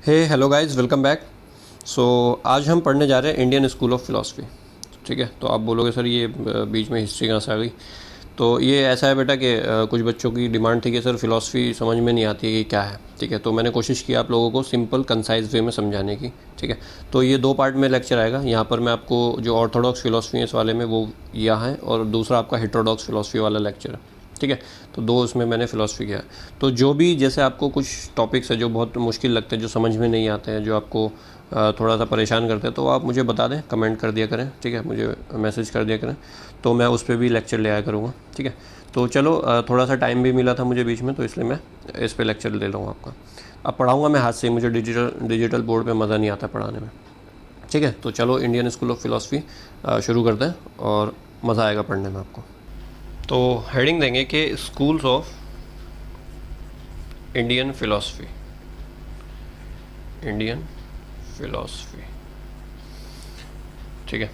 हे hello guys, welcome back. सो आज हम पढ़ने जा रहे हैं इंडियन स्कूल ऑफ फिलॉसफी। ठीक है, तो आप बोलोगे सर ये बीच में हिस्ट्री कहाँ से आ गई। तो ये ऐसा है बेटा कि कुछ बच्चों की डिमांड थी कि सर फिलॉसफी समझ में नहीं आती है कि क्या है। ठीक है, तो मैंने कोशिश की आप लोगों को सिंपल कंसाइज वे में समझाने की। ठीक है, तो ये दो पार्ट में लेक्चर आएगा। यहाँ पर मैं आपको जो ऑर्थोडॉक्स फिलॉसफी है इस वाले में वो यहाँ है, और दूसरा आपका हेटेरोडॉक्स फिलॉसफी वाला लेक्चर है। ठीक है, तो दो उसमें मैंने फ़िलासफ़ी किया है। तो जो भी जैसे आपको कुछ टॉपिक्स है जो बहुत मुश्किल लगते हैं, जो समझ में नहीं आते हैं, जो आपको थोड़ा सा परेशान करते हैं, तो आप मुझे बता दें, कमेंट कर दिया करें। ठीक है, मुझे मैसेज कर दिया करें, तो मैं उस पर भी लेक्चर ले आया करूँगा। ठीक है, तो चलो थोड़ा सा टाइम भी मिला था मुझे बीच में, तो इसलिए मैं इस पर लेक्चर ले लूँगा आपका। अब पढ़ाऊँगा मैं हाथ से, मुझे डिजिटल बोर्ड पर मज़ा नहीं आता पढ़ाने में। ठीक है, तो चलो इंडियन स्कूल ऑफ फिलॉसफी शुरू करते हैं और मज़ा आएगा पढ़ने में आपको। तो हेडिंग देंगे कि schools of Indian philosophy. Indian philosophy, ठीक है,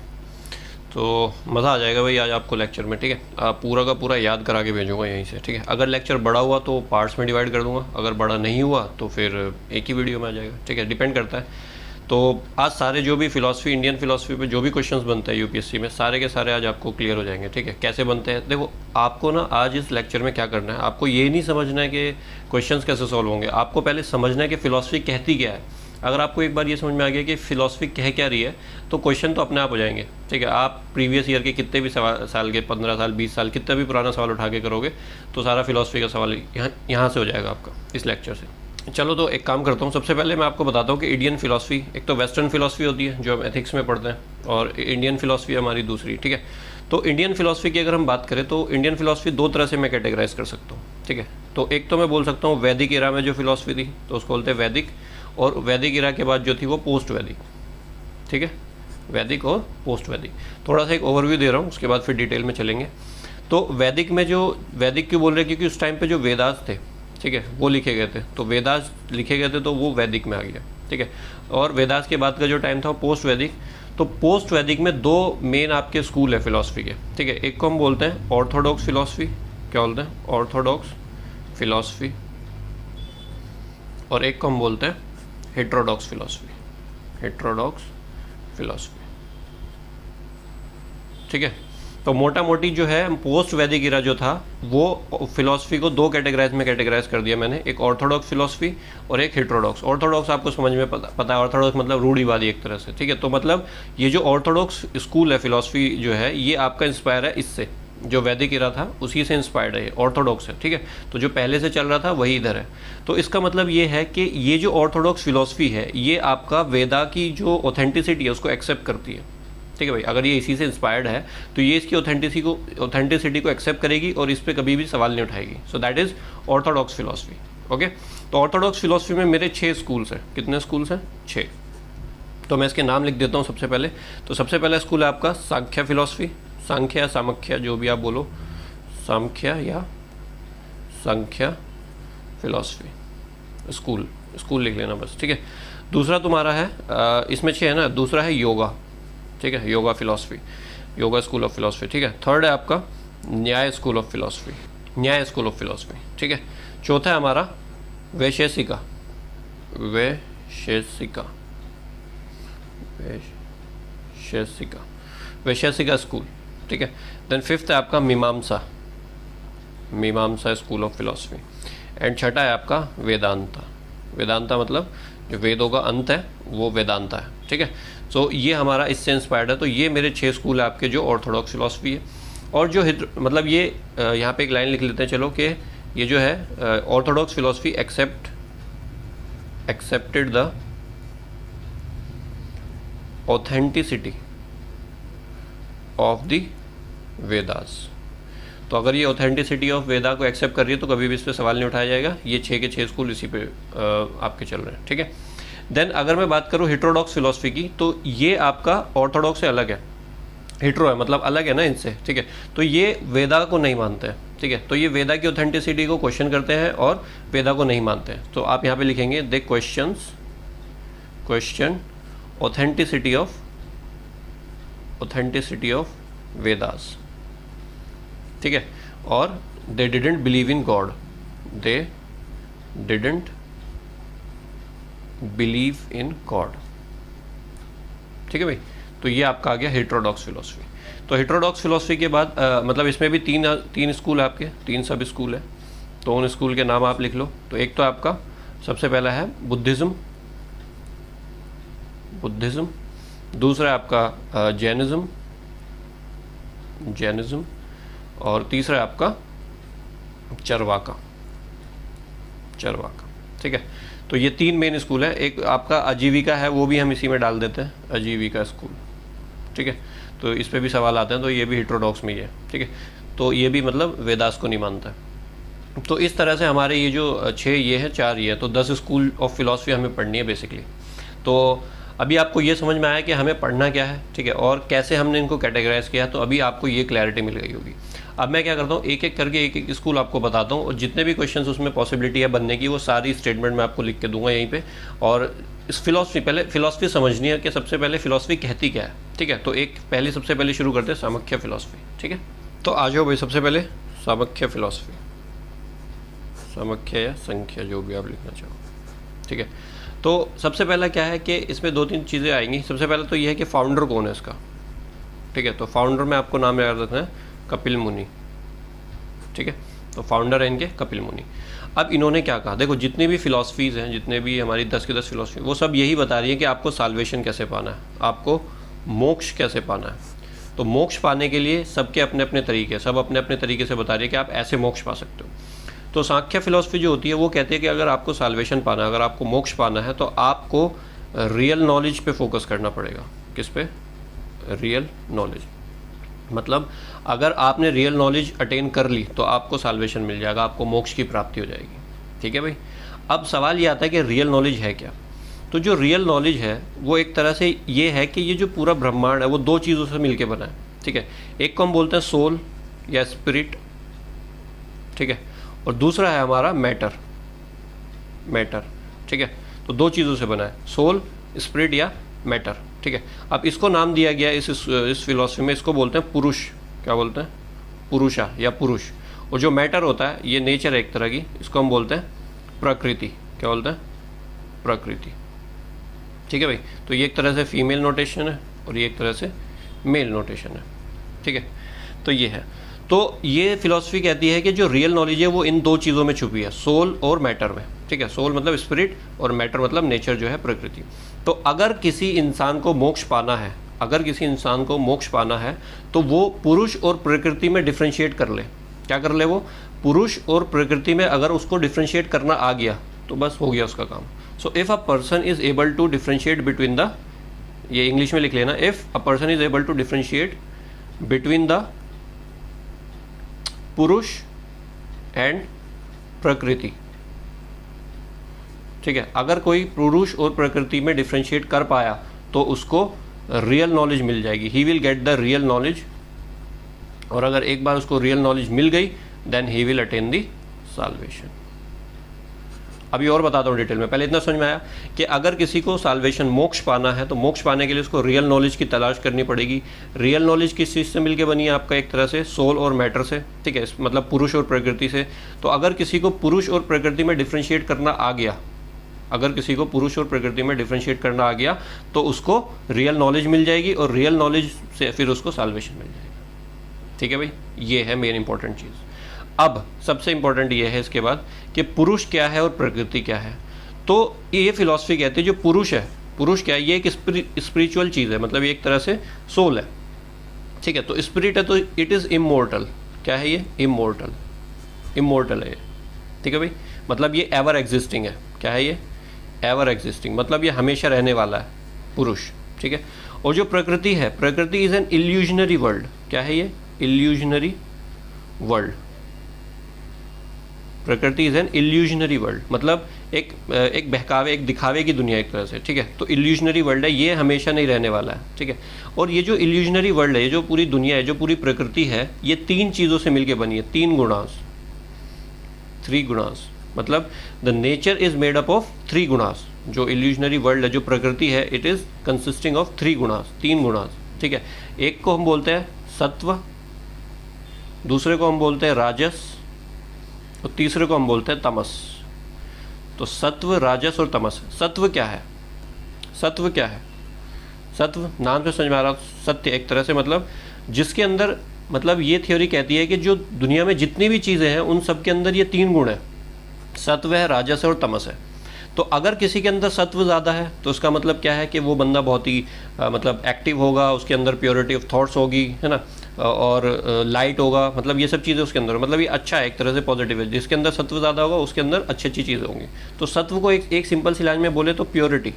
तो मज़ा आ जाएगा भाई आज आपको लेक्चर में। ठीक है, आप पूरा का पूरा याद करा के भेजूँगा यहीं से। ठीक है, अगर लेक्चर बड़ा हुआ तो पार्ट्स में डिवाइड कर दूँगा, अगर बड़ा नहीं हुआ तो फिर एक ही वीडियो में आ जाएगा। ठीक है, डिपेंड करता है। तो आज सारे जो भी फिलॉसफी, इंडियन फिलॉसफी पे जो भी क्वेश्चंस बनते हैं यूपीएससी में, सारे के सारे आज आपको क्लियर हो जाएंगे। ठीक है, कैसे बनते हैं देखो, आपको ना आज इस लेक्चर में क्या करना है, आपको ये नहीं समझना है कि क्वेश्चंस कैसे सॉल्व होंगे, आपको पहले समझना है कि फिलॉसफी कहती क्या है। अगर आपको एक बार ये समझ में आ गया कि फिलॉसफी कह क्या रही है, तो क्वेश्चन तो अपने आप हो जाएंगे। ठीक है, आप प्रीवियस ईयर के कितने भी साल के 15 साल 20 साल कितना भी पुराना सवाल उठा के करोगे तो सारा फिलॉसफी का सवाल यहाँ से हो जाएगा आपका इस लेक्चर से। चलो, तो एक काम करता हूँ, सबसे पहले मैं आपको बताता हूँ कि इंडियन फिलॉसफी एक तो वेस्टर्न फिलॉसफी होती है जो हम एथिक्स में पढ़ते हैं, और इंडियन फिलॉसफी हमारी दूसरी। ठीक है, तो इंडियन फिलॉसफी की अगर हम बात करें तो इंडियन फिलॉसफी दो तरह से मैं कैटेगराइज कर सकता हूँ। ठीक है, तो एक तो मैं बोल सकता हूँ वैदिक इरा में जो फिलॉसफी थी तो उसको बोलते हैं वैदिक, और वैदिक इरा के बाद जो थी वो पोस्ट वैदिक। ठीक है, वैदिक और पोस्ट वैदिक। थोड़ा सा एक ओवरव्यू दे रहा हूँ, उसके बाद फिर डिटेल में चलेंगे। तो वैदिक में जो, वैदिक क्यों बोल रहे हैं, क्योंकि उस टाइम पे जो वेदास थे, ठीक है, वो लिखे गए थे, तो वेदास लिखे गए थे तो वो वैदिक में आ गया। ठीक है, और वेदास के बाद का जो टाइम था वो पोस्ट वैदिक। तो पोस्ट वैदिक में दो मेन आपके स्कूल है फिलॉसफी के। ठीक है, एक को हम बोलते हैं ऑर्थोडॉक्स फिलॉसफी। क्या बोलते हैं? Orthodox philosophy. और एक को हम बोलते हैं हेट्रोडॉक्स फिलॉसफी। हेट्रोडॉक्स फिलॉसफी, ठीक है। तो मोटा मोटी जो है पोस्ट वैदिक इरा जो था वो फिलॉसफी को दो कैटेगराइज में कैटेगराइज कर दिया मैंने, एक ऑर्थोडॉक्स फिलॉसफी और एक हेट्रोडॉक्स। ऑर्थोडॉक्स आपको समझ में पता है, ऑर्थोडॉक्स मतलब रूढ़िवादी एक तरह से। ठीक है, तो मतलब ये जो ऑर्थोडॉक्स स्कूल है फिलॉसफी जो है, ये आपका इंस्पायर है इससे, जो वैदिक इरा था उसी से इंस्पायर्ड है, ऑर्थोडॉक्स है। ठीक है, तो जो पहले से चल रहा था वही इधर है। तो इसका मतलब ये है कि ये जो ऑर्थोडॉक्स फिलॉसफी है ये आपका वेदा की जो ऑथेंटिसिटी है उसको एक्सेप्ट करती है। ठीक है भाई, अगर ये इसी से इंस्पायर्ड है तो ये इसकी ऑथेंटिसिटी को एक्सेप्ट करेगी और इस पर कभी भी सवाल नहीं उठाएगी। सो that is Orthodox philosophy. Okay, तो ऑर्थोडॉक्स फिलॉसफी में मेरे 6 स्कूल्स हैं। कितने स्कूल्स हैं? 6। तो मैं इसके नाम लिख देता हूँ सबसे पहले। तो सबसे पहला स्कूल है आपका सांख्य फिलॉसफी, सांख्य या सामख्या जो भी आप बोलो, सांख्य या संख्या फिलॉसफी स्कूल, स्कूल लिख लेना बस। ठीक है, दूसरा तुम्हारा है इसमें 6 है ना, दूसरा है योगा। ठीक है, yoga philosophy, yoga school of philosophy. ठीक है, थर्ड है आपका न्याय स्कूल ऑफ फिलॉसफी, न्याय स्कूल ऑफ फिलॉसफी। ठीक है, चौथा है हमारा वैशेषिका, वैशेषिका, वैशेषिका, वैशेषिका स्कूल। ठीक है, देन फिफ्थ है आपका मीमांसा, मीमांसा स्कूल ऑफ फिलॉसफी। एंड छठा है आपका वेदांता, वेदांता मतलब जो वेदों का अंत है वो वेदांता है। ठीक है, सो ये हमारा इससे इंस्पायर्ड है। तो ये मेरे 6 स्कूल है आपके जो ऑर्थोडॉक्स फिलॉसफी है। और जो मतलब ये यहाँ पे एक लाइन लिख लेते हैं चलो, कि ये जो है Orthodox philosophy accepted the authenticity of the Vedas. तो अगर ये ऑथेंटिसिटी ऑफ वेदा को एक्सेप्ट कर रही है तो कभी भी इस पर सवाल नहीं उठाया जाएगा। ये 6 के 6 स्कूल इसी पे आपके चल रहे हैं। ठीक है, देन अगर मैं बात करूँ हेट्रोडॉक्स फिलॉसफी की, तो ये आपका ऑर्थोडॉक्स से अलग है। हेट्रो है मतलब अलग है ना इनसे। ठीक है, तो ये वेदा को नहीं मानते हैं। ठीक है, तो ये वेदा की ऑथेंटिसिटी को क्वेश्चन करते हैं और वेदा को नहीं मानते हैं। तो आप यहाँ पे लिखेंगे दे क्वेश्चन ऑथेंटिसिटी ऑफ वेदास। ठीक है, और they didn't believe in God, they didn't believe in God. ठीक है भाई, तो ये आपका आ गया हेटेरोडॉक्स फिलॉसफी। तो हेटेरोडॉक्स फिलॉसफी के बाद मतलब इसमें भी तीन स्कूल आपके, तीन सब स्कूल है, तो उन स्कूल के नाम आप लिख लो। तो एक तो आपका सबसे पहला है बुद्धिज़्म, दूसरा है आपका जैनिज़्म, और तीसरा है आपका चरवाका। ठीक है, तो ये तीन मेन स्कूल है। एक आपका आजीविका है, वो भी हम इसी में डाल देते हैं, आजीविका स्कूल। ठीक है, तो इस पे भी सवाल आते हैं, तो ये भी हेटेरोडॉक्स में ही है। ठीक है, तो ये भी मतलब वेदास को नहीं मानता है। तो इस तरह से हमारे ये जो 6 ये है, 4 ये है, तो 10 स्कूल ऑफ फिलॉसफी हमें पढ़नी है बेसिकली। तो अभी आपको ये समझ में आया कि हमें पढ़ना क्या है, ठीक है, और कैसे हमने इनको कैटेगराइज किया, तो अभी आपको ये क्लैरिटी मिल गई होगी। अब मैं क्या करता हूँ, एक एक करके एक एक स्कूल आपको बताता हूँ, और जितने भी क्वेश्चंस उसमें पॉसिबिलिटी है बनने की, वो सारी स्टेटमेंट मैं आपको लिख के दूंगा यहीं पे। और इस फिलॉसफी, पहले फिलॉसफी समझनी है कि सबसे पहले फिलॉसफी कहती क्या है। ठीक है, तो सबसे पहले शुरू करते हैं सामख्य फिलॉसफी। ठीक है, तो आ जाओ भाई, सबसे पहले सामख्य फिलॉसफी, सामख्य या संख्या जो भी आप लिखना चाहो। ठीक है, तो सबसे पहला क्या है कि इसमें 2-3 चीज़ें आएंगी। सबसे पहले तो ये है कि फाउंडर कौन है इसका। ठीक है, तो फाउंडर में आपको नाम याद रखना है, कपिल मुनि। ठीक है, तो फाउंडर है इनके कपिल मुनि। अब इन्होंने क्या कहा, देखो जितनी भी फिलॉसफीज़ हैं, जितने भी हमारी 10 की 10 फिलॉसफी, वो सब यही बता रही है कि आपको साल्वेशन कैसे पाना है, आपको मोक्ष कैसे पाना है। तो मोक्ष पाने के लिए सबके अपने अपने तरीके, सब अपने अपने तरीके से बता रही है कि आप ऐसे मोक्ष पा सकते हो। तो सांख्य फिलॉसफी जो होती है वो कहती है कि अगर आपको साल्वेशन पाना है, अगर आपको मोक्ष पाना है, तो आपको रियल नॉलेज पे फोकस करना पड़ेगा। किस पे? Real knowledge. मतलब अगर आपने रियल नॉलेज अटेन कर ली तो आपको साल्वेशन मिल जाएगा, आपको मोक्ष की प्राप्ति हो जाएगी। ठीक है भाई, अब सवाल ये आता है कि रियल नॉलेज है क्या। तो जो रियल नॉलेज है वो एक तरह से ये है कि ये जो पूरा ब्रह्मांड है वो 2 चीज़ों से मिलके बना है। ठीक है, एक को हम बोलते हैं सोल या स्पिरिट, ठीक है, और दूसरा है हमारा मैटर। ठीक है, तो 2 चीज़ों से बना है, सोल, स्पिरिट या मैटर। ठीक है, अब इसको नाम दिया गया इस फिलॉसफी में, इसको बोलते हैं पुरुष। क्या बोलते हैं? पुरुषा या पुरुष। और जो मैटर होता है ये नेचर है एक तरह की, इसको हम बोलते हैं प्रकृति। क्या बोलते हैं? प्रकृति। ठीक है भाई, तो ये एक तरह से फीमेल नोटेशन है और ये एक तरह से मेल नोटेशन है। ठीक है, तो ये है। तो ये फिलॉसफी कहती है कि जो रियल नॉलेज है वो इन 2 चीज़ों में छुपी है, सोल और मैटर में। ठीक है, सोल मतलब स्पिरिट और मैटर मतलब नेचर जो है प्रकृति। तो अगर किसी इंसान को मोक्ष पाना है, तो वो पुरुष और प्रकृति में डिफ्रेंशिएट कर ले। क्या कर ले? वो पुरुष और प्रकृति में अगर उसको डिफ्रेंशिएट करना आ गया तो बस हो गया उसका काम। So if a person is able to differentiate between the, ये इंग्लिश में लिख लेना, if a person is able to differentiate between the purush and prakriti. ठीक है, अगर कोई पुरुष और प्रकृति में डिफ्रेंशिएट कर पाया तो उसको रियल नॉलेज मिल जाएगी, he will get the real knowledge. और अगर एक बार उसको रियल नॉलेज मिल गई then he will attain the salvation. अभी और बताता हूँ डिटेल में, पहले इतना समझ में आया कि अगर किसी को साल्वेशन मोक्ष पाना है तो मोक्ष पाने के लिए उसको रियल नॉलेज की तलाश करनी पड़ेगी। रियल नॉलेज किस चीज़ से मिलके बनी है? आपका एक तरह से सोल और मैटर से। ठीक है, मतलब पुरुष और प्रकृति से। तो अगर किसी को पुरुष और प्रकृति में डिफ्रेंशिएट करना आ गया, तो उसको रियल नॉलेज मिल जाएगी और रियल नॉलेज से फिर उसको साल्वेशन मिल जाएगा। ठीक है भाई, ये है मेन इंपॉर्टेंट चीज़। अब सबसे इंपॉर्टेंट ये है इसके बाद कि पुरुष क्या है और प्रकृति क्या है। तो ये फिलॉसफी कहती है जो पुरुष है, पुरुष क्या है? ये एक स्पिरिचुअल चीज़ है, मतलब ये एक तरह से सोल है। ठीक है, तो स्पिरिट है तो इट इज़ इमोर्टल। क्या है ये? इमोर्टल है ये। ठीक है भाई, मतलब ये एवर एग्जिस्टिंग है। क्या है ये? एवर एग्जिस्टिंग, मतलब ये हमेशा रहने वाला है, पुरुष। ठीक है, और जो प्रकृति है, प्रकृति इज एन इल्यूजनरी वर्ल्ड। क्या है ये? Illusionary world. प्रकृति इज एन इल्यूजनरी वर्ल्ड, मतलब एक बहकावे, एक दिखावे की दुनिया एक तरह से। ठीक है, तो इल्यूजनरी वर्ल्ड है, ये हमेशा नहीं रहने वाला है। ठीक है, और ये जो इल्यूजनरी वर्ल्ड है, ये जो पूरी दुनिया है, जो पूरी प्रकृति है, ये 3 चीज़ों से मिलकर बनी है, 3 गुणास, 3 गुणास। मतलब the nature is made up of 3 gunas. जो इल्यूजनरी वर्ल्ड है, जो प्रकृति है, it is consisting of 3 gunas, 3 gunas. ठीक है, एक को हम बोलते हैं सत्व, दूसरे को हम बोलते हैं राजस और तीसरे को हम बोलते हैं तमस। तो सत्व, राजस और तमस। सत्व क्या है? सत्व क्या है? सत्व नाम से समझ में आ रहा, सत्य एक तरह से मतलब जिसके अंदर, मतलब ये थ्योरी कहती है कि जो दुनिया में जितनी भी चीज़ें हैं उन सब के अंदर ये तीन गुण हैं, सत्व है, राजस है और तमस है। तो अगर किसी के अंदर सत्व ज़्यादा है तो उसका मतलब क्या है कि वो बंदा बहुत ही मतलब एक्टिव होगा, उसके अंदर प्योरिटी ऑफ थॉट्स होगी, है ना, और लाइट होगा, मतलब ये सब चीज़ें उसके अंदर, मतलब ये अच्छा है एक तरह से, पॉजिटिव है। जिसके अंदर सत्व ज़्यादा होगा उसके अंदर अच्छी अच्छी चीज़ें होंगी। तो सत्व को एक सिंपल सी लाइन में बोले तो प्योरिटी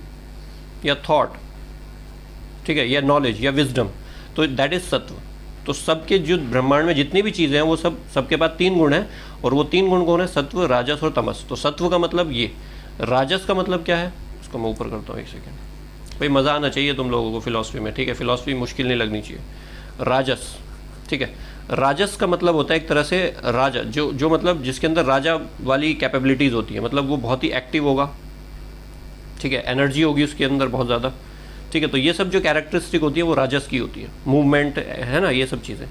या थॉट, ठीक है, या नॉलेज या विजडम, तो दैट इज़ सत्व। तो सबके जो ब्रह्मांड में जितनी भी चीज़ें हैं वो सबके पास तीन गुण हैं, और वो तीन गुण कौन है? सत्व, राजस और तमस। तो सत्व का मतलब ये, राजस का मतलब क्या है? उसको मैं ऊपर करता हूँ एक सेकेंड, भाई मज़ा आना चाहिए तुम लोगों को फिलॉसफी में, ठीक है, फिलॉसफी मुश्किल नहीं लगनी चाहिए। राजस, ठीक है, राजस का मतलब होता है एक तरह से राजा, जो मतलब जिसके अंदर राजा वाली कैपेबिलिटीज़ होती है, मतलब वो बहुत ही एक्टिव होगा, ठीक है, एनर्जी होगी उसके अंदर बहुत ज़्यादा, ठीक है। तो ये सब जो कैरेक्टरिस्टिक होती है वो राजस की होती है, मूवमेंट है ना, ये सब चीज़ें।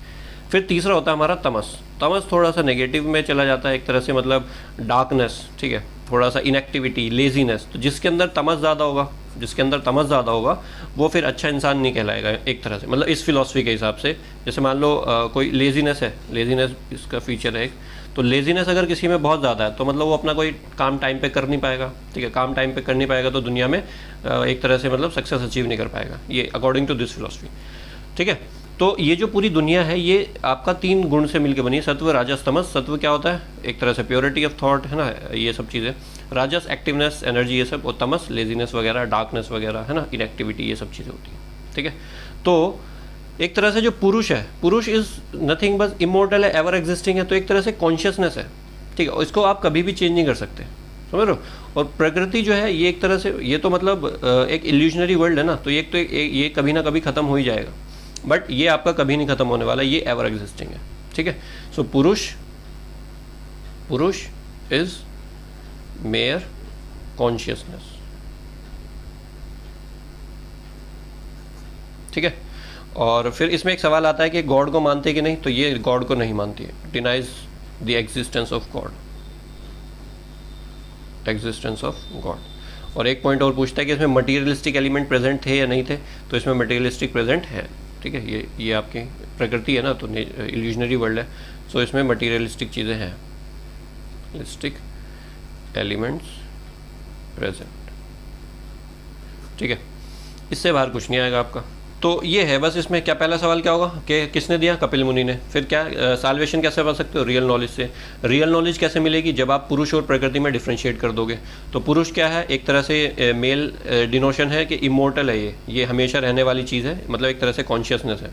फिर तीसरा होता है हमारा तमस। तमस थोड़ा सा नेगेटिव में चला जाता है एक तरह से, मतलब डार्कनेस, ठीक है, थोड़ा सा इनएक्टिविटी, लेजीनेस। तो जिसके अंदर तमस ज़्यादा होगा, जिसके अंदर तमस ज़्यादा होगा वो फिर अच्छा इंसान नहीं कहलाएगा एक तरह से, मतलब इस फिलॉसफी के हिसाब से। जैसे मान लो कोई लेजीनेस है, लेजीनेस इसका फीचर है एक, तो लेजीनेस अगर किसी में बहुत ज़्यादा है तो मतलब वो अपना कोई काम टाइम पे कर नहीं पाएगा, ठीक है, काम टाइम पे कर नहीं पाएगा तो दुनिया में एक तरह से मतलब सक्सेस अचीव नहीं कर पाएगा, ये अकॉर्डिंग टू दिस फिलॉसफी, ठीक है। तो ये जो पूरी दुनिया है ये आपका तीन गुण से मिलकर बनी है, सत्व, राजस, तमस। सत्व क्या होता है? एक तरह से प्योरिटी ऑफ थॉट, है ना, ये सब चीज़ें। राजस एक्टिवनेस, एनर्जी, ये सब। और तमस लेजीनेस वगैरह, डार्कनेस वगैरह, है ना, इनएक्टिविटी, ये सब चीज़ें होती हैं, ठीक है। तो एक तरह से जो पुरुष है, पुरुष इज़ नथिंग बस इमोर्टल है, एवर एग्जिस्टिंग है, तो एक तरह से कॉन्शियसनेस है, ठीक है, और इसको आप कभी भी चेंज नहीं कर सकते, समझ रहे हो। और प्रकृति जो है ये एक तरह से, ये तो मतलब एक इल्यूजनरी वर्ल्ड है ना, तो ये कभी ना कभी ख़त्म हो ही जाएगा, बट ये आपका कभी नहीं ख़त्म होने वाला, ये एवर एग्जिस्टिंग है, ठीक है। सो पुरुष इज मेयर कॉन्शियसनेस, ठीक है। और फिर इसमें एक सवाल आता है कि गॉड को मानते कि नहीं, तो ये गॉड को नहीं मानती है, denies the existence of God, existence of God. और एक पॉइंट और पूछता है कि इसमें मटीरियलिस्टिक एलिमेंट प्रेजेंट थे या नहीं थे, तो इसमें मटीरियलिस्टिक प्रेजेंट है, ठीक है। ये आपकी प्रकृति है ना, तो इल्यूजनरी वर्ल्ड है, सो इसमें मटीरियलिस्टिक चीज़ें हैं, लिस्टिक एलिमेंट्स प्रेजेंट, ठीक है। इससे बाहर कुछ नहीं आएगा आपका। तो ये है बस। इसमें क्या पहला सवाल क्या होगा कि किसने दिया? कपिल मुनि ने। फिर क्या साल्वेशन कैसे पा सकते हो? रियल नॉलेज से। रियल नॉलेज कैसे मिलेगी? जब आप पुरुष और प्रकृति में डिफ्रेंशिएट कर दोगे। तो पुरुष क्या है? एक तरह से मेल डिनोशन है कि इमोर्टल है, ये हमेशा रहने वाली चीज़ है, मतलब एक तरह से कॉन्शियसनेस है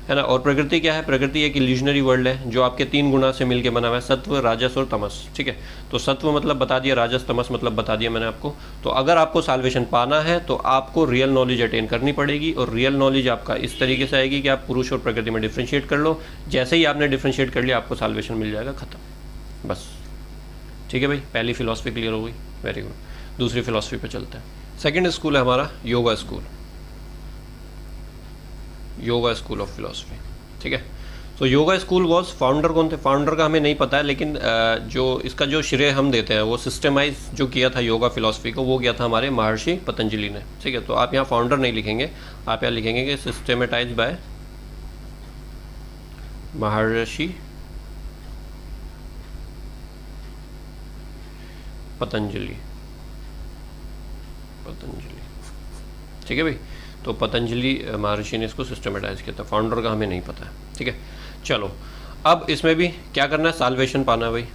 ना। और प्रकृति क्या है? प्रकृति एक इल्यूजनरी वर्ल्ड है जो आपके तीन गुणा से मिलकर बना हुआ है, सत्व, राजस और तमस, ठीक है। तो सत्व मतलब बता दिया, राजस तमस मतलब बता दिया मैंने आपको। तो अगर आपको साल्वेशन पाना है तो आपको रियल नॉलेज अटेन करनी पड़ेगी, और रियल नॉलेज आपका इस तरीके से आएगी कि आप पुरुष और प्रकृति में डिफ्रेंशिएट कर लो। जैसे ही आपने डिफ्रेंशिएट कर लिया आपको साल्वेशन मिल जाएगा, खत्म, बस, ठीक है भाई। पहली फिलॉसफी क्लियर हो गई, वेरी गुड। दूसरी फिलॉसफी पे चलते हैं। सेकेंड स्कूल है हमारा yoga school, yoga school of philosophy, ठीक है। तो योगा स्कूल वॉज, फाउंडर कौन थे? फाउंडर का हमें नहीं पता है, लेकिन जो इसका जो श्रेय हम देते हैं वो सिस्टमाइज जो किया था योगा फिलॉसफी को, वो किया था हमारे महर्षि पतंजलि ने, ठीक है। तो आप यहाँ फाउंडर नहीं लिखेंगे, आप यहाँ लिखेंगे कि सिस्टमेटाइज बाय महर्षि पतंजलि, ठीक है भाई। तो पतंजलि महर्षि ने इसको सिस्टमेटाइज किया था, फाउंडर का हमें नहीं पता है, ठीक है। चलो, अब इसमें भी क्या करना है? साल्वेशन पाना है भाई।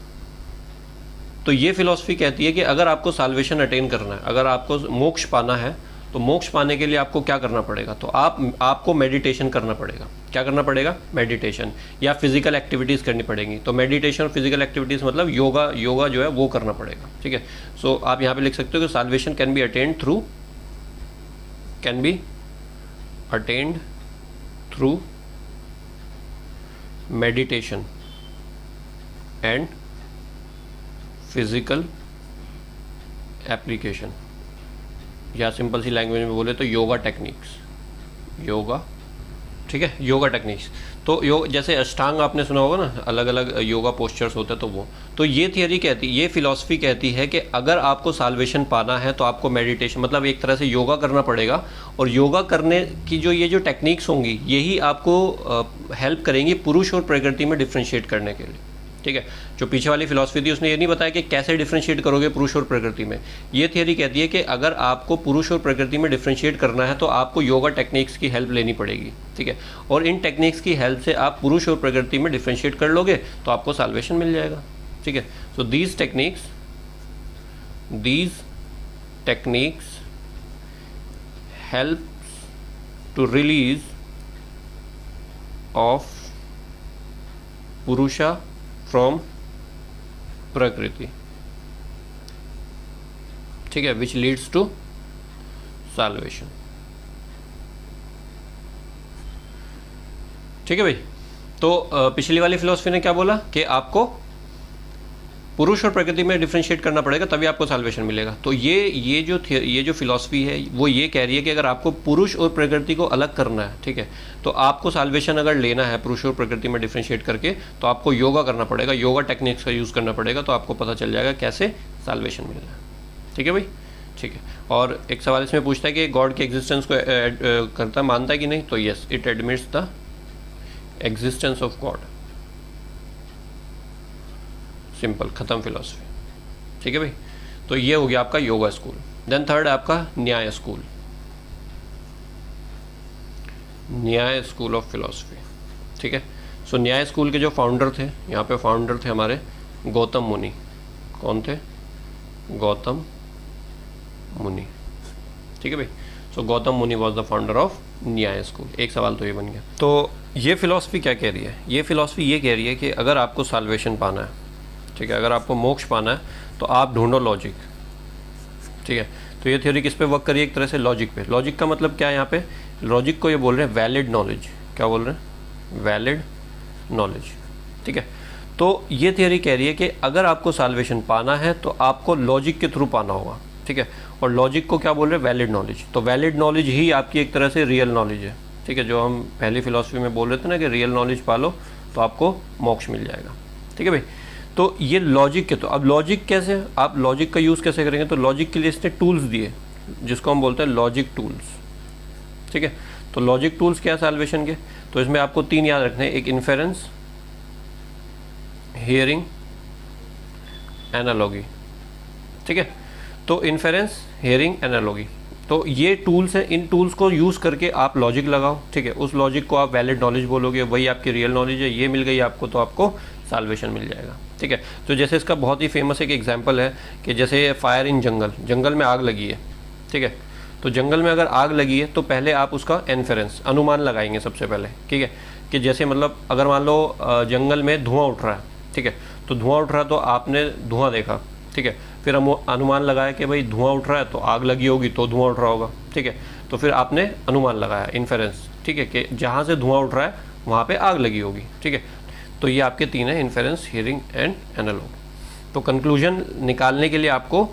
तो ये फिलॉसफी कहती है कि अगर आपको साल्वेशन अटेन करना है, अगर आपको मोक्ष पाना है, तो मोक्ष पाने के लिए आपको क्या करना पड़ेगा? तो आपको मेडिटेशन करना पड़ेगा। क्या करना पड़ेगा? मेडिटेशन, या फिजिकल एक्टिविटीज़ करनी पड़ेंगी। तो मेडिटेशन और फिजिकल एक्टिविटीज़ मतलब योगा जो है वो करना पड़ेगा, ठीक है। सो आप यहाँ पे लिख सकते हो कि salvation can be attained through meditation and physical application, या सिंपल सी लैंग्वेज में बोले तो योगा टेक्निक्स, योगा ठीक है, योगा टेक्निक्स। तो योग जैसे अष्टांग आपने सुना होगा ना, अलग अलग योगा पोस्चर्स होते हैं, तो वो तो ये थियरी कहती, ये फिलॉसफी कहती है कि अगर आपको साल्वेशन पाना है तो आपको मेडिटेशन मतलब एक तरह से योगा करना पड़ेगा, और योगा करने की जो ये जो टेक्निक्स होंगी यही आपको हेल्प करेंगी पुरुष और प्रकृति में डिफ्रेंशिएट करने के लिए। ठीक है, जो पीछे वाली फिलॉसफी थी उसने ये नहीं बताया कि कैसे डिफ्रेंशिएट करोगे पुरुष और प्रकृति में। ये थियरी कहती है कि अगर आपको पुरुष और प्रकृति में डिफ्रेंशिएट करना है तो आपको योगा टेक्निक्स की हेल्प लेनी पड़ेगी। ठीक है, और इन टेक्निक्स की हेल्प से आप पुरुष और प्रकृति में डिफ्रेंशिएट कर लोगे तो आपको साल्वेशन मिल जाएगा। ठीक है, so these techniques help to release of purusha from prakriti. ठीक है, विच लीड्स टू साल्वेशन। ठीक है भाई, तो पिछली वाली फिलॉसफी ने क्या बोला कि आपको पुरुष और प्रकृति में डिफ्रेंशिएट करना पड़ेगा तभी आपको साल्वेशन मिलेगा। तो ये जो फिलॉसफी है वो ये कह रही है कि अगर आपको पुरुष और प्रकृति को अलग करना है, ठीक है, तो आपको साल्वेशन अगर लेना है पुरुष और प्रकृति में डिफ्रेंशिएट करके, तो आपको योगा करना पड़ेगा, योगा टेक्निक्स का यूज़ करना पड़ेगा, तो आपको पता चल जाएगा कैसे साल्वेशन मिलना है। ठीक है भाई, ठीक है। और एक सवाल इसमें पूछता है कि गॉड के एग्जिस्टेंस को करता मानता है कि नहीं, तो yes, it admits the existence of God. Simple, खत्म फिलॉसफी। ठीक है भाई, तो ये हो गया आपका योगा स्कूल। देन थर्ड है आपका न्याय स्कूल, न्याय स्कूल ऑफ फिलॉसफी। ठीक है, सो न्याय स्कूल के जो फाउंडर थे, यहाँ पे फाउंडर थे हमारे गौतम मुनि। कौन थे? गौतम मुनि। ठीक है भाई, सो गौतम मुनि वॉज द फाउंडर ऑफ न्याय स्कूल। एक सवाल तो ये बन गया। तो ये फिलॉसफी क्या कह रही है? ये फिलॉसफी ये कह रही है कि अगर आपको साल्वेशन पाना है, ठीक है, अगर आपको मोक्ष पाना है तो आप ढूंढो लॉजिक। ठीक है, तो ये थ्योरी किस पे वर्क करिए? एक तरह से लॉजिक पे। लॉजिक का मतलब क्या है? यहाँ पे लॉजिक को ये बोल रहे हैं वैलिड नॉलेज। क्या बोल रहे हैं? Valid knowledge. ठीक है, तो ये थ्योरी कह रही है कि अगर आपको साल्वेशन पाना है तो आपको लॉजिक के थ्रू पाना होगा। ठीक है, और लॉजिक को क्या बोल रहे हैं? Valid knowledge. तो वैलिड नॉलेज ही आपकी एक तरह से रियल नॉलेज है। ठीक है, जो हम पहली फिलॉसफी में बोल रहे थे ना कि रियल नॉलेज पालो तो आपको मोक्ष मिल जाएगा। ठीक है भाई, तो ये लॉजिक के, तो अब लॉजिक कैसे, आप लॉजिक का यूज़ कैसे करेंगे? तो लॉजिक के लिए इसने टूल्स दिए जिसको हम बोलते हैं लॉजिक टूल्स। ठीक है, तो लॉजिक टूल्स क्या है साल्वेशन के? तो इसमें आपको 3 याद रखने हैं। एक इन्फेरेंस, हियरिंग, एनालॉगी। ठीक है, तो इन्फेरेंस, हियरिंग, एनालॉगी, तो ये टूल्स हैं। इन टूल्स को यूज़ करके आप लॉजिक लगाओ। ठीक है, उस लॉजिक को आप वैलिड नॉलेज बोलोगे, वही आपकी रियल नॉलेज है, ये मिल गई आपको तो आपको साल्वेशन मिल जाएगा। ठीक है, तो जैसे इसका बहुत ही फेमस एक एग्जांपल है कि जैसे फायर इन जंगल, जंगल में आग लगी है। ठीक है, तो जंगल में अगर आग लगी है तो पहले आप उसका इन्फेरेंस, अनुमान लगाएंगे सबसे पहले। ठीक है, कि जैसे मतलब अगर मान लो जंगल में धुआं उठ रहा है, ठीक है, तो धुआं उठ रहा है तो आपने धुआं देखा। ठीक है, फिर हम अनुमान लगाया कि भाई धुआं उठ रहा है तो आग लगी होगी तो धुआं उठ रहा होगा। ठीक है, तो फिर आपने अनुमान लगाया, इन्फेरेंस। ठीक है, कि जहाँ से धुआं उठ रहा है वहाँ पे आग लगी होगी। ठीक है, तो ये आपके 3 है, इन्फेरेंस, हियरिंग एंड एनालॉग। तो कंक्लूजन निकालने के लिए आपको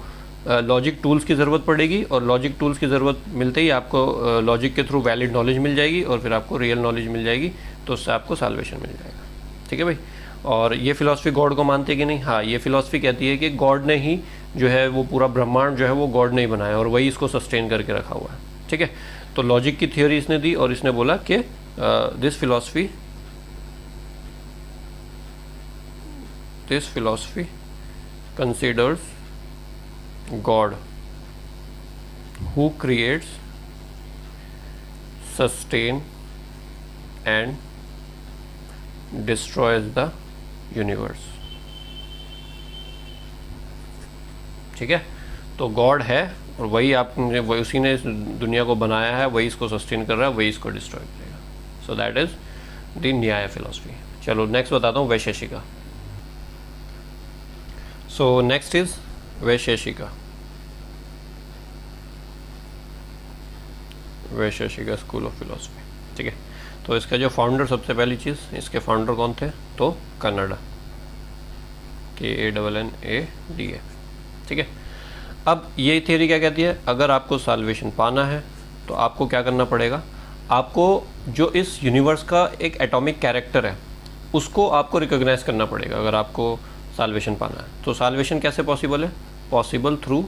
लॉजिक टूल्स की ज़रूरत पड़ेगी, और लॉजिक टूल्स की ज़रूरत मिलते ही आपको लॉजिक के थ्रू वैलिड नॉलेज मिल जाएगी, और फिर आपको रियल नॉलेज मिल जाएगी, तो उससे आपको साल्वेशन मिल जाएगा। ठीक है भाई, और ये फिलॉसफी गॉड को मानते कि नहीं? हाँ, ये फिलॉसफी कहती है कि गॉड ने ही जो है वो पूरा ब्रह्मांड जो है वो गॉड ने ही बनाया और वही इसको सस्टेन करके रखा हुआ है। ठीक है, तो लॉजिक की थ्योरी इसने दी और इसने बोला कि this philosophy considers God who creates, sustain and destroys the universe। ठीक है, तो गॉड है और वही आपने, वही उसी ने इस दुनिया को बनाया है, वही इसको सस्टेन कर रहा है, वही इसको डिस्ट्रॉय करेगा। सो दैट इज द न्याय फिलॉसफी। चलो नेक्स्ट बताता हूँ Vaisheshika. So next is Vaisheshika. Vaisheshika school of philosophy. ठीक है, तो इसका जो फाउंडर, सबसे पहली चीज़, इसके फाउंडर कौन थे? तो कन्नड़ा, KANNADA। ठीक है, अब ये थ्योरी क्या कहती है? अगर आपको साल्वेशन पाना है तो आपको क्या करना पड़ेगा? आपको जो इस यूनिवर्स का एक एटॉमिक कैरेक्टर है उसको आपको रिकॉग्नाइज करना पड़ेगा अगर आपको साल्वेशन पाना है। तो साल्वेशन कैसे पॉसिबल है? Possible through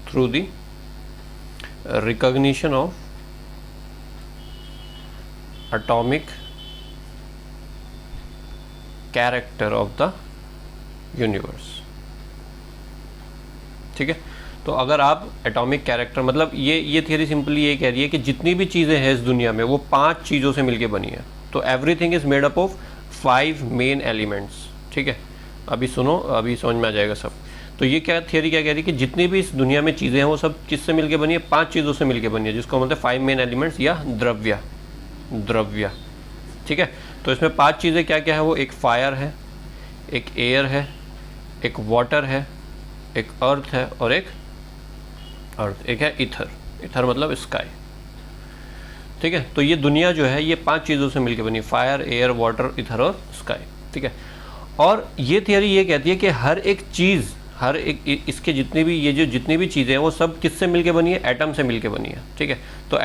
the recognition of atomic character of the universe. ठीक है, तो अगर आप एटॉमिक कैरेक्टर मतलब ये थियरी सिंपली ये कह रही है कि जितनी भी चीज़ें हैं इस दुनिया में वो 5 चीज़ों से मिलके बनी है। तो everything is made up of 5 main elements. ठीक है, अभी सुनो, अभी समझ में आ जाएगा सब। तो ये क्या थियरी क्या कह रही है कि जितनी भी इस दुनिया में चीज़ें हैं वो सब किससे मिलके बनी है? 5 चीज़ों से मिलके बनी है, जिसको बोलते हैं 5 मेन एलिमेंट्स या द्रव्य। ठीक है, तो इसमें 5 चीज़ें क्या क्या है? वो एक फायर है, एक एयर है, एक वाटर है, एक अर्थ है और एक है इथर मतलब स्काई। ठीक है, तो ये दुनिया जो है ये 5 चीज़ों से मिलकर बनी, फायर, एयर, वाटर, इथर और स्काई। ठीक है, और ये थियरी ये कहती है कि हर एक चीज़, हर एक इसके जितनी भी चीज़ें हैं वो सब किससे मिलके बनी है? एटम से मिलके बनी है। ठीक है, तो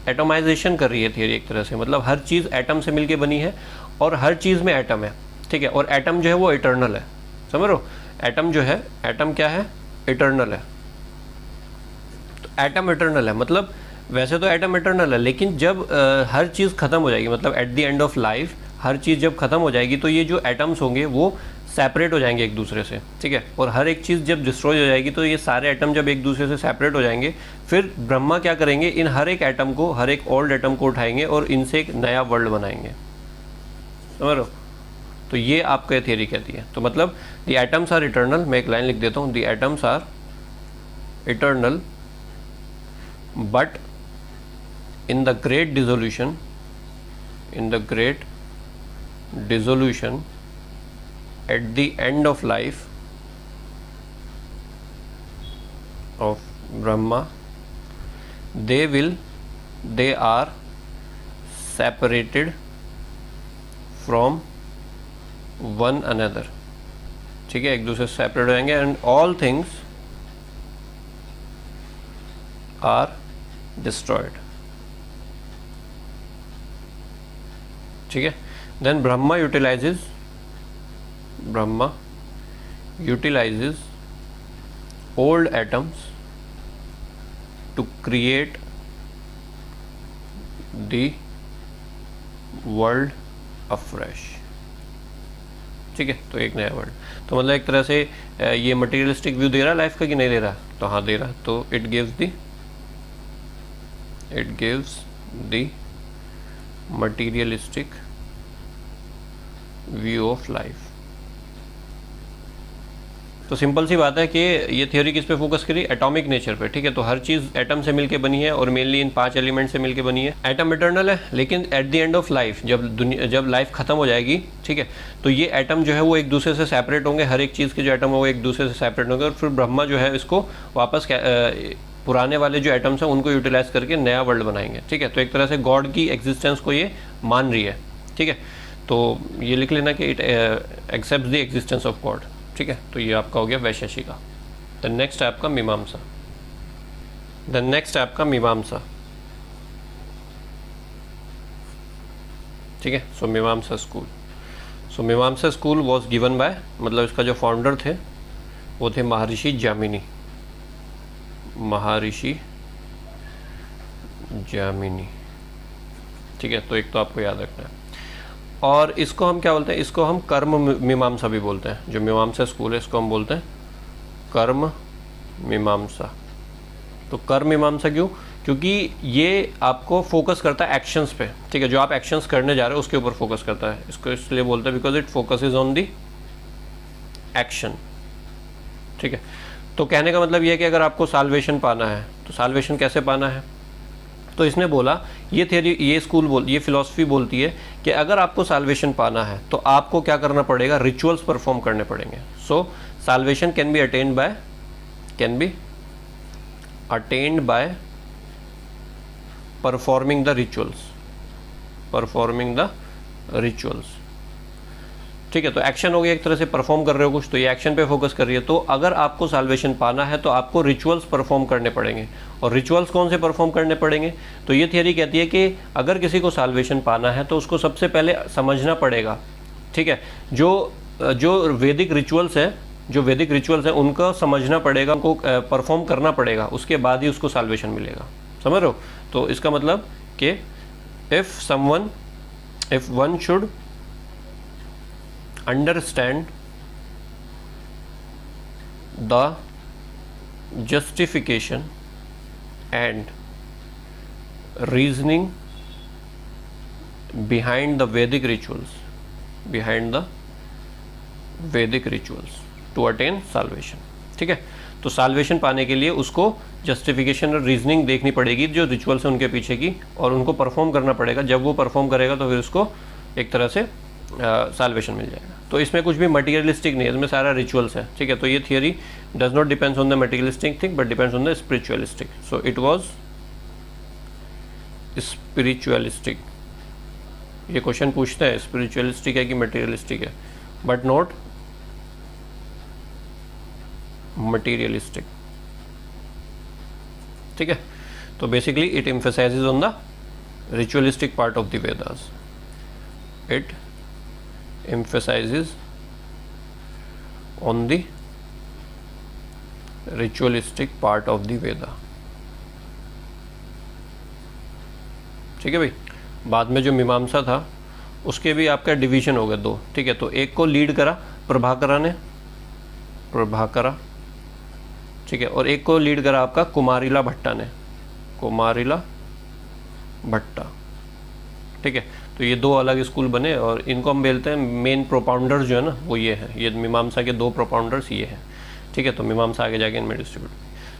एटोमाइजेशन कर रही है थियरी एक तरह से, मतलब हर चीज़ एटम से मिलके बनी है और हर चीज़ में एटम है। ठीक है, और एटम जो है वो इटर्नल है, समझ रहे हो? एटम जो है, एटम क्या है? इटर्नल है। तो एटम इटर्नल है मतलब वैसे तो एटम इटर्नल है, लेकिन जब हर चीज़ ख़त्म हो जाएगी, मतलब at the end of life हर चीज़ जब ख़त्म हो जाएगी तो ये जो एटम्स होंगे वो सेपरेट हो जाएंगे एक दूसरे से। ठीक है, और हर एक चीज़ जब डिस्ट्रॉय हो जाएगी तो ये सारे एटम जब एक दूसरे से सेपरेट हो जाएंगे, फिर ब्रह्मा क्या करेंगे? इन हर एक एटम को, हर एक ओल्ड एटम को उठाएंगे और इनसे एक नया वर्ल्ड बनाएंगे। समझ लो? तो ये आपका थियरी कहती है। तो मतलब द एटम्स आर इटर्नल, मैं एक लाइन लिख देता हूँ, the atoms are eternal but in the great dissolution at the end of life of Brahma they are separated from one another। ठीक है, एक दूसरे से सेपरेट हो जाएंगे and all things are destroyed. ठीक है, then Brahma utilises old atoms to create the world afresh. ठीक है, तो एक नया वर्ल्ड। तो मतलब एक तरह से ये मटेरियलिस्टिक व्यू दे रहा है लाइफ का कि नहीं दे रहा? तो हाँ दे रहा। तो it gives the materialistic view of life. तो सिंपल सी बात है कि ये थ्योरी किस पे फोकस करी? एटॉमिक नेचर पे। ठीक है, तो हर चीज़ एटम से मिलके बनी है और मेनली इन 5 एलिमेंट से मिलके बनी है। एटम इटर्नल है, लेकिन eight the end of life जब लाइफ खत्म हो जाएगी, ठीक है, तो ये एटम जो है वो एक दूसरे से सेपरेट होंगे, हर एक चीज़ के जो एटम है वो एक दूसरे से सेपरेट होंगे और फिर ब्रह्मा जो है इसको वापस पुराने वाले जो एटम्स हैं उनको यूटिलाइज करके नया वर्ल्ड बनाएंगे। ठीक है, तो एक तरह से गॉड की एग्जिस्टेंस को ये मान रही है। ठीक है, तो ये लिख लेना कि it accept the existence of God. ठीक है, तो ये आपका हो गया वैशेषिका। द नेक्स्ट है आपका मीमांसा। ठीक है, सो मीमांसा स्कूल वॉज गिवन बाय, मतलब इसका जो फाउंडर थे वो थे महर्षि जामिनी। ठीक है, तो एक तो आपको याद रखना है। और इसको हम क्या बोलते हैं? इसको हम कर्म मीमांसा भी बोलते हैं। जो मीमांसा स्कूल है इसको हम बोलते हैं कर्म मीमांसा। तो कर्म मीमांसा क्यों? क्योंकि ये आपको फोकस करता है एक्शंस पे। ठीक है, जो आप एक्शंस करने जा रहे हो उसके ऊपर फोकस करता है। इसको इसलिए बोलते हैं because it focuses on the action. ठीक है, तो कहने का मतलब ये है कि अगर आपको साल्वेशन पाना है तो साल्वेशन कैसे पाना है? तो इसने बोला, ये थ्योरी, ये फिलॉसफी बोलती है कि अगर आपको साल्वेशन पाना है तो आपको क्या करना पड़ेगा? रिचुअल्स परफॉर्म करने पड़ेंगे। So salvation can be attend by performing the rituals. ठीक है। तो एक्शन हो गया, एक तरह से परफॉर्म कर रहे हो कुछ, तो ये एक्शन पे फोकस कर रही है। तो अगर आपको साल्वेशन पाना है तो आपको रिचुअल्स परफॉर्म करने पड़ेंगे। और रिचुअल्स कौन से परफॉर्म करने पड़ेंगे? तो ये थियरी कहती है कि अगर किसी को साल्वेशन पाना है तो उसको सबसे पहले समझना पड़ेगा, ठीक है, जो वैदिक रिचुअल्स है उनको समझना पड़ेगा, उनको परफॉर्म करना पड़ेगा, उसके बाद ही उसको साल्वेशन मिलेगा। समझ रहे हो? तो इसका मतलब कि if one should understand the justification and reasoning behind the Vedic rituals to attain salvation। ठीक है। तो साल्वेशन पाने के लिए उसको जस्टिफिकेशन और रीजनिंग देखनी पड़ेगी जो रिचुअल्स हैं उनके पीछे की, और उनको परफॉर्म करना पड़ेगा। जब वो परफॉर्म करेगा तो फिर उसको एक तरह से साल्वेशन मिल जाएगा। तो इसमें कुछ भी मटीरियलिस्टिक नहीं है, इसमें सारा रिचुअल्स है। ठीक है। तो ये theory does not depends on the materialistic thing but depends on the spiritualistic. So it was spiritualistic. ये क्वेश्चन पूछते हैं स्पिरिचुअलिस्टिक है कि मटीरियलिस्टिक है, बट नॉट मटीरियलिस्टिक। ठीक है। तो basically it emphasises on the ritualistic part of the Vedas. It emphasizes on the ritualistic part of the Veda। ठीक है भाई। बाद में जो मीमांसा था उसके भी आपका डिवीजन हो गया दो। ठीक है। तो एक को लीड करा प्रभाकरा, ठीक है, और एक को लीड करा आपका कुमारिला भट्टा। ठीक है। तो ये दो अलग स्कूल बने और इनको हम बोलते हैं मेन प्रोपाउंडर्स जो है ना वो ये है। ये मीमांसा के दो प्रोपाउंडर्स ये हैं। ठीक है। तो मीमांसा आगे जाके इनमें distribute.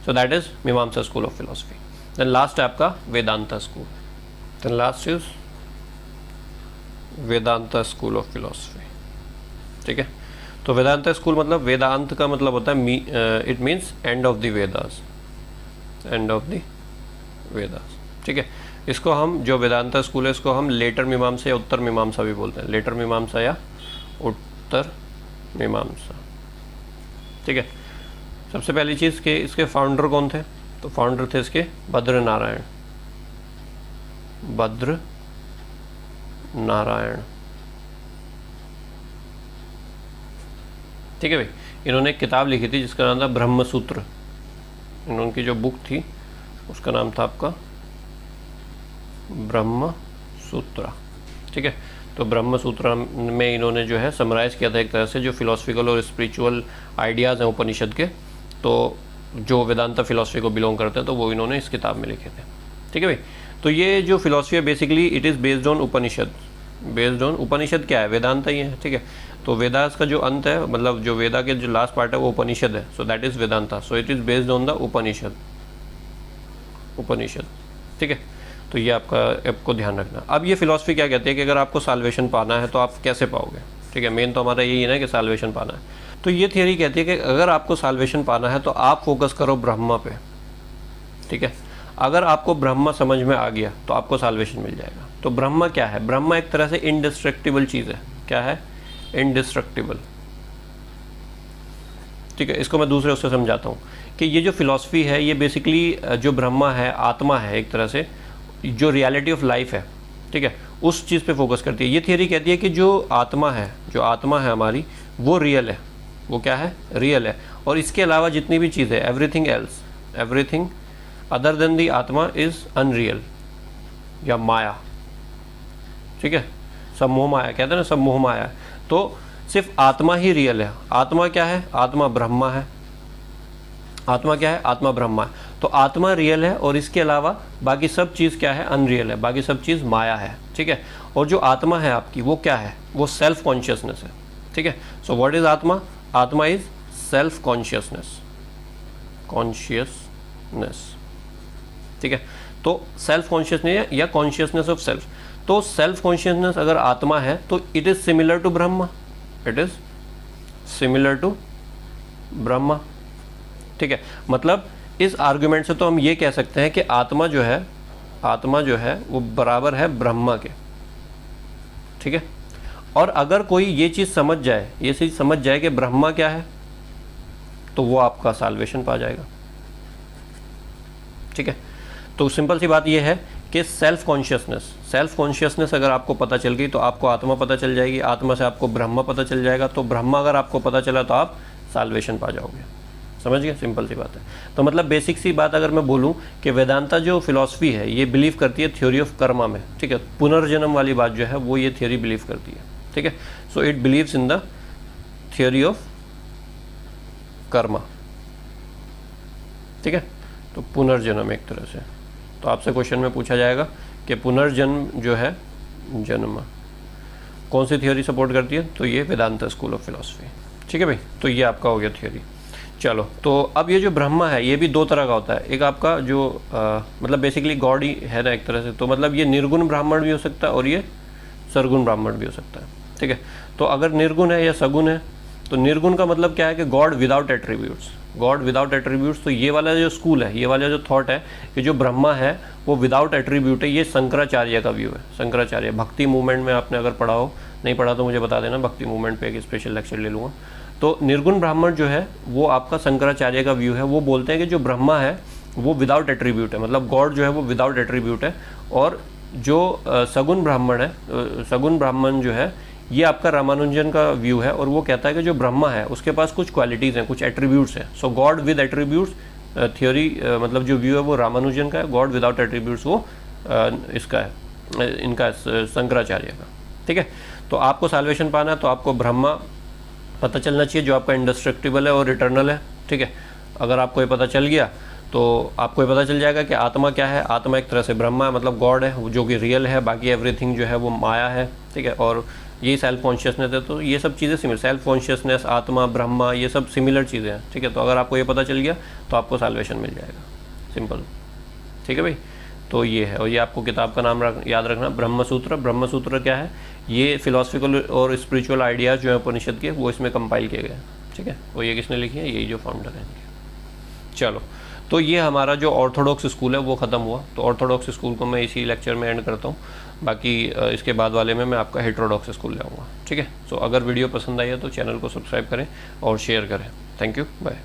So that is Mimamsa school of philosophy. Then last है आपका Vedanta school. Then last is Vedanta school of philosophy. ठीक है। तो वेदांता स्कूल मतलब वेदांत का मतलब होता है it means end of the Vedas. ठीक है। इसको हम जो वेदांता स्कूल है इसको हम लेटर मीमांसा या उत्तर मीमांसा भी बोलते हैं। लेटर मीमांसा या उत्तर मीमांसा। ठीक है। सबसे पहली चीज़ कि इसके फाउंडर कौन थे? तो फाउंडर थे इसके भद्र नारायण। ठीक है भाई। इन्होंने एक किताब लिखी थी जिसका नाम था ब्रह्म सूत्र। इनकी जो बुक थी उसका नाम था आपका ब्रह्म सूत्र। ठीक है। तो ब्रह्म सूत्र में इन्होंने जो है समराइज़ किया था एक तरह से जो फिलोसफिकल और स्पिरिचुअल आइडियाज़ हैं उपनिषद के, तो जो वेदांता फिलोसफी को बिलोंग करते हैं तो वो इन्होंने इस किताब में लिखे थे। ठीक है भाई। तो ये जो फिलोसफी है basically it is based on Upanishad. Upanishad क्या है? वेदांता ही है। ठीक है। तो वेदास का जो अंत है मतलब जो वेदा के जो लास्ट पार्ट है वो उपनिषद है। So that is Vedanta. So it is based on the Upanishad. ठीक है। तो ये आपको ध्यान रखना। अब ये फिलॉसफी क्या कहती है कि अगर आपको साल्वेशन पाना है तो आप कैसे पाओगे? ठीक है। मेन तो हमारा यही है ना कि साल्वेशन पाना है। तो ये थियरी कहती है कि अगर आपको साल्वेशन पाना है तो आप फोकस करो ब्रह्मा पे। ठीक है। अगर आपको ब्रह्मा समझ में आ गया तो आपको साल्वेशन मिल जाएगा। तो ब्रह्मा क्या है? ब्रह्मा एक तरह से इनडिस्ट्रक्टिबल चीज़ है। क्या है? इनडिस्ट्रक्टिबल। ठीक है। इसको मैं दूसरे उससे समझाता हूँ कि ये जो फिलॉसफी है ये बेसिकली जो ब्रह्मा है, आत्मा है, एक तरह से जो रियलिटी ऑफ लाइफ है, ठीक है, उस चीज़ पे फोकस करती है। ये थियरी कहती है कि जो आत्मा है हमारी वो रियल है। वो क्या है? रियल है। और इसके अलावा जितनी भी चीज़ है एवरीथिंग अदर देन दी आत्मा इज़ अनरियल या माया। ठीक है। सब मोह माया कहते हैं ना, सब मोह माया है। तो सिर्फ आत्मा ही रियल है। आत्मा क्या है? आत्मा ब्रह्मा है। आत्मा क्या है? आत्मा ब्रह्मा है। तो आत्मा रियल है और इसके अलावा बाकी सब चीज़ क्या है? अनरियल है। बाकी सब चीज़ माया है। ठीक है। और जो आत्मा है आपकी वो क्या है? वो सेल्फ कॉन्शियसनेस है। ठीक है। सो व्हाट इज आत्मा? आत्मा इज सेल्फ कॉन्शियसनेस। ठीक है। तो सेल्फ कॉन्शियसनेस या कॉन्शियसनेस ऑफ सेल्फ। तो सेल्फ कॉन्शियसनेस अगर आत्मा है तो it is similar to Brahma. ठीक है। मतलब इस आर्गुमेंट से तो हम ये कह सकते हैं कि आत्मा जो है वो बराबर है ब्रह्मा के। ठीक है। और अगर कोई ये चीज़ समझ जाए, ये चीज़ समझ जाए कि ब्रह्मा क्या है, तो वो आपका साल्वेशन पा जाएगा। ठीक है, तो सिंपल सी बात ये है कि सेल्फ कॉन्शियसनेस अगर आपको पता चल गई तो आपको आत्मा पता चल जाएगी, आत्मा से आपको ब्रह्मा पता चल जाएगा, तो ब्रह्मा अगर आपको पता चला तो आप साल्वेशन पा जाओगे। समझ गए, सिंपल सी बात है। तो मतलब बेसिक सी बात अगर मैं बोलूँ कि वेदांता जो फिलॉसफी है ये बिलीव करती है थ्योरी ऑफ कर्मा में। ठीक है, पुनर्जन्म वाली बात जो है वो ये थ्योरी बिलीव करती है। ठीक है, so it believes in the theory of Karma. ठीक है, तो पुनर्जन्म एक तरह से, तो आपसे क्वेश्चन में पूछा जाएगा कि पुनर्जन्म जो है, जन्म कौन सी थ्योरी सपोर्ट करती है, तो ये वेदांता स्कूल ऑफ फिलॉसफी। ठीक है भाई, तो ये आपका हो गया थ्योरी। चलो, तो अब ये जो ब्रह्मा है ये भी दो तरह का होता है। एक आपका जो मतलब बेसिकली गॉड ही है ना एक तरह से, तो मतलब ये निर्गुण ब्राह्मण भी हो सकता है और ये सरगुण ब्राह्मण भी हो सकता है। ठीक है, तो अगर निर्गुण है या सगुण है, तो निर्गुण का मतलब क्या है कि God without attributes, God without attributes. तो ये वाला जो स्कूल है, ये वाला जो थॉट है कि जो ब्रह्मा है वो विदाउट एट्रीब्यूट है, ये शंकराचार्य का व्यू है। शंकराचार्य भक्ति मूवमेंट में आपने अगर पढ़ा हो, नहीं पढ़ा तो मुझे बता देना, भक्ति मूवमेंट पे एक स्पेशल लेक्चर ले लूँगा। तो निर्गुण ब्राह्मण जो है वो आपका शंकराचार्य का व्यू है। वो बोलते हैं कि जो ब्रह्मा है वो विदाउट एट्रीब्यूट है, मतलब गॉड जो है वो विदाउट एट्रीब्यूट है। और जो सगुण ब्राह्मण है, सगुन ब्राह्मण जो है ये आपका रामानुजन का व्यू है, और वो कहता है कि जो ब्रह्मा है उसके पास कुछ क्वालिटीज़ हैं, कुछ एट्रीब्यूट्स हैं। सो गॉड विद एट्रीब्यूट्स थ्योरी, मतलब जो व्यू है वो रामानुजन का है, गॉड विदाउट एट्रीब्यूट्स वो इसका है, इनका शंकराचार्य का। ठीक है, तो आपको साल्वेशन पाना है तो आपको ब्रह्मा पता चलना चाहिए जो आपका इंडेस्ट्रक्टिबल है और इटर्नल है। ठीक है, अगर आपको ये पता चल गया तो आपको ये पता चल जाएगा कि आत्मा क्या है। आत्मा एक तरह से ब्रह्मा है, मतलब गॉड है जो कि रियल है, बाकी एवरीथिंग जो है वो माया है। ठीक है, और ये सेल्फ कॉन्शियसनेस है, तो ये सब चीज़ें सिमिलर, सेल्फ कॉन्शियसनेस, आत्मा, ब्रह्मा, ये सब सिमिलर चीज़ें हैं। ठीक है, तो अगर आपको ये पता चल गया तो आपको साल्वेशन मिल जाएगा, सिंपल। ठीक है भाई, तो ये है, और ये आपको किताब का नाम याद रखना, ब्रह्मसूत्र। ब्रह्मसूत्र क्या है, ये फिलोसफिकल और स्पिरिचुअल आइडियाज़ जो है उपनिषद के, वो इसमें कंपाइल किए गए हैं। ठीक है, वो ये किसने लिखी है, यही जो फाउंडर है इनके। चलो, तो ये हमारा जो ऑर्थोडॉक्स स्कूल है वो ख़त्म हुआ। तो ऑर्थोडॉक्स स्कूल को मैं इसी लेक्चर में एंड करता हूँ, बाकी इसके बाद वाले में मैं आपका हेटेरोडॉक्स स्कूल ले आऊँगा। ठीक है, सो अगर वीडियो पसंद आई है तो चैनल को सब्सक्राइब करें और शेयर करें। Thank you, bye.